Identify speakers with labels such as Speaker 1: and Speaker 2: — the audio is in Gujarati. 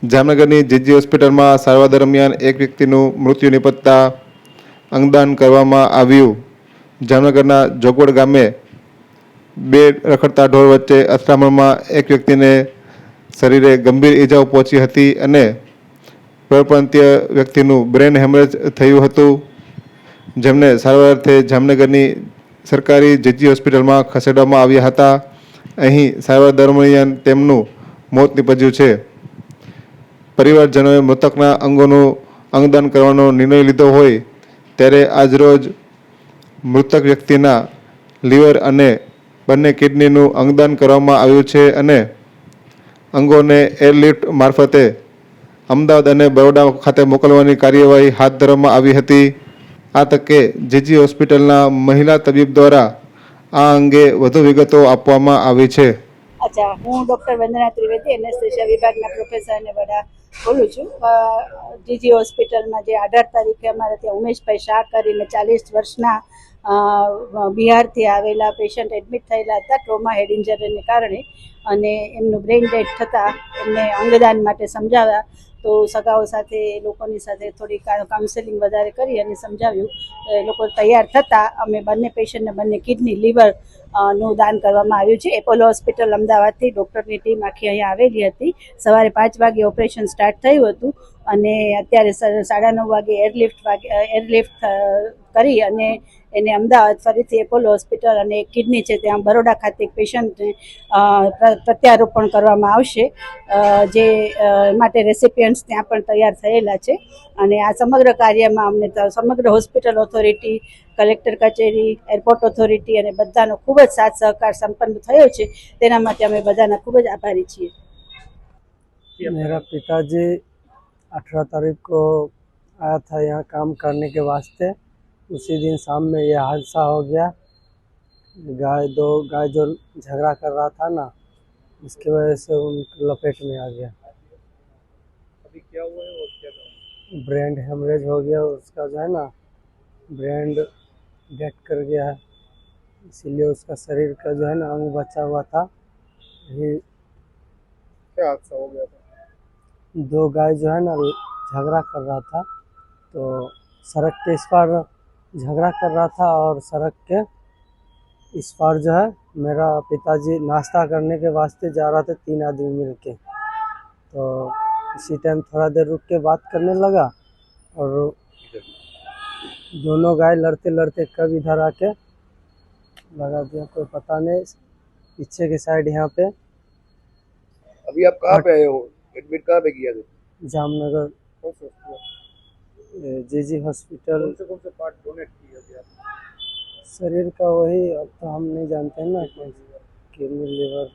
Speaker 1: જામનગરની જીજી હોસ્પિટલમાં સારવાર દરમિયાન એક વ્યક્તિનું મૃત્યુ નિપજતા અંગદાન કરવામાં આવ્યું. જામનગરના જોગવડ ગામે બે રખડતા ઢોર વચ્ચે અથડામણમાં એક વ્યક્તિને શરીરે ગંભીર ઈજાઓ પહોંચી હતી અને પ્રપંચીય વ્યક્તિનું બ્રેન હેમરેજ થયું હતું, જેમને સારવાર અર્થે જામનગરની સરકારી જીજી હોસ્પિટલમાં ખસેડવામાં આવ્યા હતા. અહીં સારવાર દરમિયાન તેમનું મોત નીપજ્યું છે. પરિવારજનોએ મૃતકના અંગોનું અંગદાન કરવાનો નિર્ણય લીધો હોય ત્યારે આજરોજ મૃતક વ્યક્તિના લીવર અને બંને કિડનીનું અંગદાન કરવામાં આવ્યું છે અને અંગોને એરલિફ્ટ મારફતે અમદાવાદ અને બરોડા ખાતે મોકલવાની કાર્યવાહી હાથ ધરવામાં આવી હતી. આ તકે જીજી હોસ્પિટલના મહિલા તબીબ દ્વારા આ અંગે વધુ વિગતો આપવામાં આવી છે.
Speaker 2: અચ્છા, હું ડૉક્ટર વંદના ત્રિવેદી, એનેસ્થેસિયા વિભાગના પ્રોફેસર અને વડા બોલું છું. જીજી હોસ્પિટલમાં જે 18 તારીખે અમારે ત્યાં ઉમેશભાઈ શાહ કરીને 40 વર્ષના બિહારથી આવેલા પેશન્ટ એડમિટ થયેલા હતા ટ્રોમા હેડ ઇન્જરીને કારણે, અને એમનું બ્રેઇન ડેડ થતાં એમને અંગદાન માટે સમજાવ્યા. તો સગાઓ સાથે એ લોકોની સાથે થોડી કાઉન્સેલિંગ વધારે કરી અને સમજાવ્યું. એ લોકો તૈયાર થતાં અમે બંને પેશન્ટને બંને કિડની લીવર નું દાન કરવામાં આવ્યું છે. એપોલો હોસ્પિટલ અમદાવાદથી ડૉક્ટરની ટીમ આખી અહીંયા આવેલી હતી. સવારે 5 વાગે ઓપરેશન સ્ટાર્ટ થયું હતું અને અત્યારે 9:30 વાગે એરલિફ્ટ કરી અને એને અમદાવાદ ફરીથી એપોલો હોસ્પિટલ અને એક કિડની છે ત્યાં બરોડા ખાતે એક પેશન્ટને પ્રત્યારોપણ કરવામાં આવશે, જે માટે રેસિપિયન્ટ્સ ત્યાં પણ તૈયાર થયેલા છે. અને આ સમગ્ર કાર્યમાં અમને સમગ્ર હોસ્પિટલ ઓથોરિટી, કલેક્ટર કચેરી, એરપોર્ટ ઓથોરિટી અને બધાનો ખૂબ જ સાથ સહકાર સંપન્ન થયો છે. તેના માટે અમે બધાના ખૂબ જ આભારી છીએ.
Speaker 3: मेरा पिताजी 18 तारीख को आया था यहाँ काम करने के वास्ते. उसी दिन शाम में ये हादसा हो गया. दो गाय जो झगड़ा कर रहा था ना, इसकी वजह से उनकी लपेट में आ गया.
Speaker 4: अभी क्या हुआ है और क्या करें?
Speaker 3: ब्रेन हेमरेज हो गया उसका, जो है ना ब्रेन डेड कर गया है, इसीलिए उसका शरीर का जो है ना अंग बचा हुआ था. ये
Speaker 4: क्या हादसा हो गया था?
Speaker 3: दो गाय जो है ना झगड़ा कर रहा था, तो सड़क के इस पार झगड़ा कर रहा था और सड़क के इस पार जो है मेरा पिताजी नाश्ता करने के वास्ते जा रहा था, 3 आदमी मिल के. तो इसी टाइम थोड़ा देर रुक के बात करने लगा और दोनों गाय लड़ते लड़ते कब इधर आके लगा दिया, कोई पता नहीं. पीछे के साइड यहाँ पे.
Speaker 4: अभी आप कहाँ पे आए हो? एडमिट कहाँ पे किया था?
Speaker 3: जामनगर
Speaker 4: कौन से हॉस्पिटल?
Speaker 3: जीजी हॉस्पिटल.
Speaker 4: कौन से पार्ट डोनेट किया गया?
Speaker 3: शरीर का वही, अब तो हम नहीं जानते हैं ना, किडनी, लीवर.